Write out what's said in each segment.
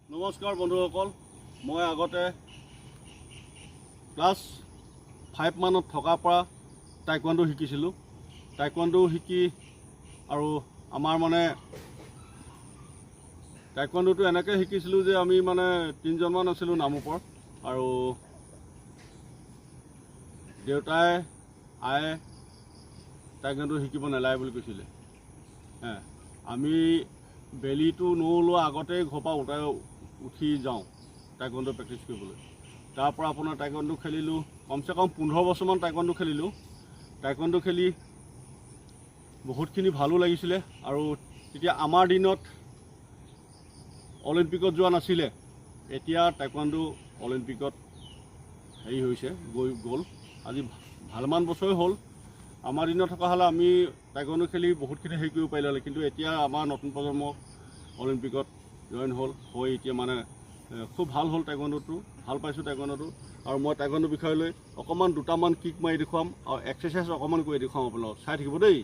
নমস্কাৰ বন্ধুসকল, মই আগতে ক্লাছ 5 মানত থকাৰ পৰা টাইকোৱাণ্ডো শিকিছিলোঁ। টাইকোৱাণ্ডো শিকি আৰু আমাৰ মানে টাইকোৱাণ্ডোটো এনেকৈ শিকিছিলোঁ যে আমি মানে 3জনমান আছিলোঁ নামৰূপৰ, আৰু দেউতাই আয়ে টাইকোৱাণ্ডো শিকিব নালাগে বুলি কৈছিলে। আমি বেলিটো নোলোৱা আগতেই ঘৰৰ পৰা উঠি যাওঁ টাইকোৱাণ্ডো প্ৰেক্টিছ কৰিবলৈ। তাৰ পৰা আপোনাৰ টাইকোৱাণ্ডো খেলিলোঁ, কমচে কম 15 বছৰমান টাইকোৱাণ্ডো খেলিলোঁ। টাইকোৱাণ্ডো খেলি বহুতখিনি ভালো লাগিছিলে। আৰু তেতিয়া আমাৰ দিনত অলিম্পিকত যোৱা নাছিলে, এতিয়া টাইকোৱাণ্ডো অলিম্পিকত হৈছে, গ'ল। আজি ভালমান বছৰে হ'ল। আমাৰ দিনত থকা হ'লে আমি টাইকোৱাণ্ডো খেলি বহুতখিনি হেৰি কৰিব পাৰিলে হ'লে, কিন্তু এতিয়া আমাৰ নতুন প্ৰজন্ম অলিম্পিকত জইন হৈ এতিয়া মানে খুব ভাল হ'ল। টাইকোৱাণ্ডোটো ভাল পাইছোঁ টাইকোৱাণ্ডোটো। আৰু মই টাইকোৱাণ্ডোৰ বিষয় লৈ অকণমান দুটামান কিক মাৰি দেখুৱাম আৰু এক্সাৰচাইজ অকণমান কৰি দেখুৱাম, আপোনালোকক চাই থাকিব দেই।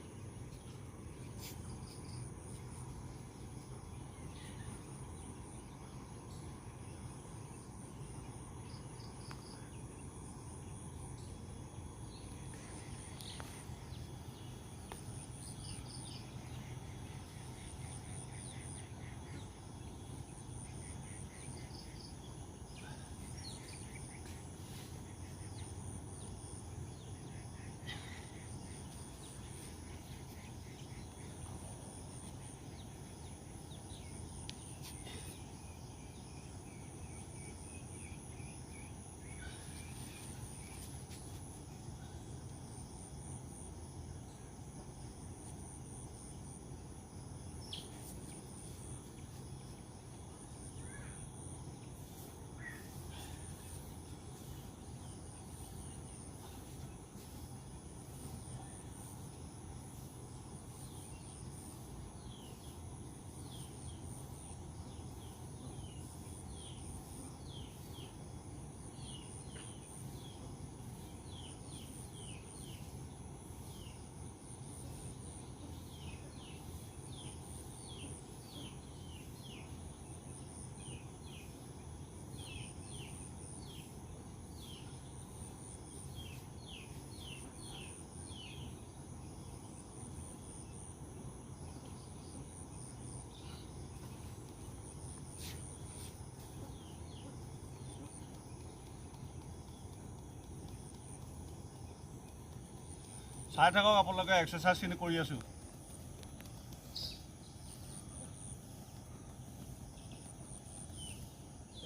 চাই থাকক আপোনালোকে, এক্সাৰচাইজখিনি কৰি আছোঁ।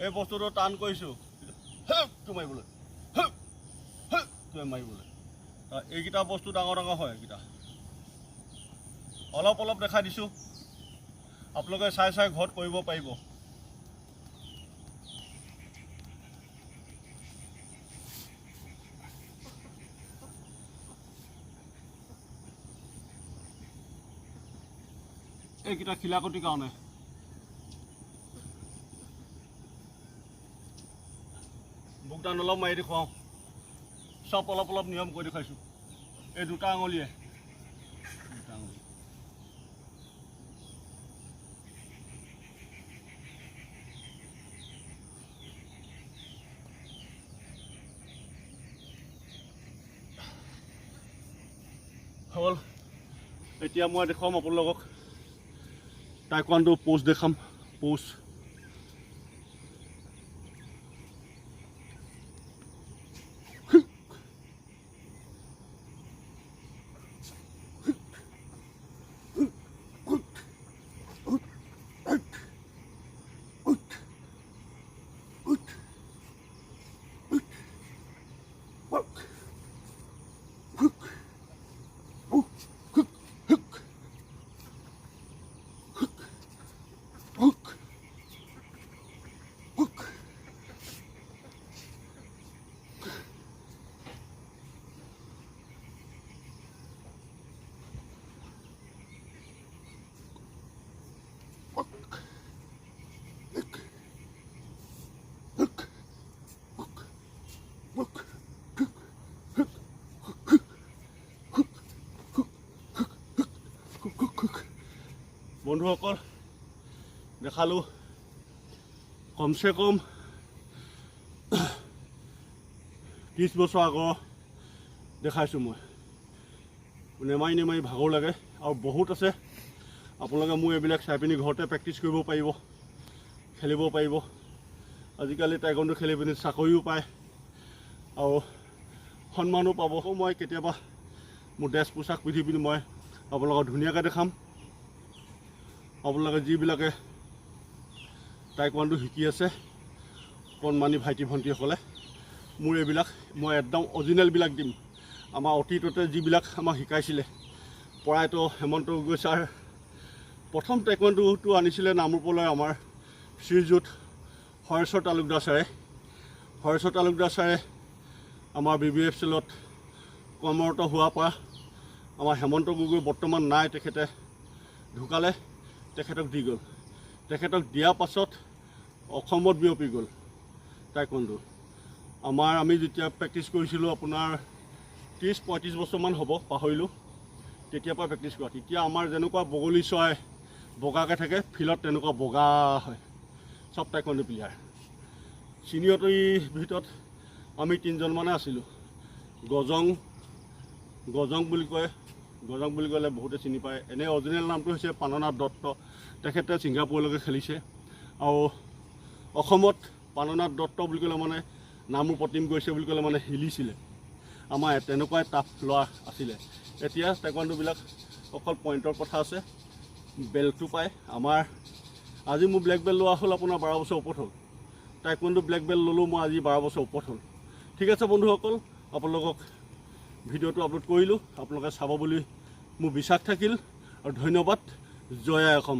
এই বস্তুটো টান কৰিছোঁ মাৰিবলৈ, মাৰিবলৈ। এইকেইটা বস্তু ডাঙৰ ডাঙৰ হয়, এইকেইটা অলপ অলপ দেখাই দিছোঁ, আপোনালোকে চাই চাই ঘৰত কৰিব পাৰিব। এইকেইটা খিলাকতিৰ কাৰণে। বুকদান অলপ মাৰি দেখুৱাওঁ, চব অলপ অলপ নিয়ম কৰি দেখুৱাইছোঁ। এই দুটা আঙুলিয়ে, দুটা আঙুলি। হ'ল। এতিয়া মই দেখুৱাম আপোনালোকক টাইকোৱাণ্ডো প'জ দেখাম, প'জ। বন্ধুসকল দেখালোঁ কমচে কম 30 বছৰ আগৰ দেখাইছোঁ মই। নেমাৰি ভাগৰ লাগে আৰু বহুত আছে। আপোনালোকে মোৰ এইবিলাক চাই পিনি ঘৰতে প্ৰেক্টিছ কৰিব পাৰিব, খেলিব পাৰিব। আজিকালি টাইকোৱাণ্ডো খেলি পিনি চাকৰিও পায় আৰু সন্মানো পাব। মই কেতিয়াবা মোৰ ড্ৰেছ পোছাক পিন্ধি পিনি মই আপোনালোকক ধুনীয়াকৈ দেখাম। আপোনালোকে যিবিলাকে টাইকোৱাণ্ডো শিকি আছে, কণমানি ভাইটি ভণ্টিসকলে, মোৰ এইবিলাক মই একদম অৰিজিনেলবিলাক দিম। আমাৰ অতীততে যিবিলাক আমাক শিকাইছিলে, প্ৰয়াত হেমন্ত গগৈ ছাৰ প্ৰথম টাইকোৱাণ্ডোটো আনিছিলে নামৰূপলৈ আমাৰ শ্ৰীযুত হৰেশ্বৰ তালুকদাৰ ছাৰে। হৰেশ্বৰ তালুকদাৰ ছাৰে আমাৰ BBFCলত কৰ্মৰত হোৱাৰ পৰা আমাৰ হেমন্ত গগৈ বৰ্তমান নাই, তেখেতে ঢুকালে, তেখেতক দি গ'ল। তেখেতক দিয়াৰ পাছত অসমত বিয়পি গ'ল টাইকোৱাণ্ডো। আমি যেতিয়া প্ৰেক্টিছ কৰিছিলোঁ আপোনাৰ 30-35 বছৰমান হ'ব, পাহৰিলোঁ, তেতিয়াৰ পৰা প্ৰেক্টিছ কৰা। তেতিয়া আমাৰ যেনেকুৱা বগলী চৰাই বগাকৈ থাকে, ফিল্ডত তেনেকুৱা বগা হয় চব টাইকোৱাণ্ডো প্লেয়াৰ। চিনিয়ৰটিৰ ভিতৰত আমি 3জনমানে আছিলোঁ। গজং বুলি কয়, গজং বুলি ক'লে বহুতে চিনি পায়। এনে অৰিজিনেল নামটো হৈছে প্ৰাণনাথ দত্ত। তেখেতে ছিংগাপুৰলৈকে খেলিছে আৰু অসমত প্ৰাণনাথ দত্ত বুলি ক'লে মানে নামৰূপ টীম গৈছে বুলি ক'লে মানে হিলিছিলে। আমাৰ তেনেকুৱাই টাফ ল'ৰা আছিলে। এতিয়া টাইকোৱাণ্ডোবিলাক অকল পইণ্টৰ কথা আছে, বেল্টটো পায়। আজি মোৰ ব্লেক বেল্ট লোৱা হ'ল আপোনাৰ 12 বছৰ ওপৰত হ'ল। টাইকোৱাণ্ডো ব্লেক বেল্ট ল'লোঁ মই আজি 12 বছৰ ওপৰত হ'ল। ঠিক আছে বন্ধুসকল, আপোনালোকক ভিডিঅ'টো আপলোড কৰিলোঁ, আপোনালোকে চাব বুলি মোৰ বিশ্বাস থাকিল আৰু ধন্যবাদ। জয় আই অসম।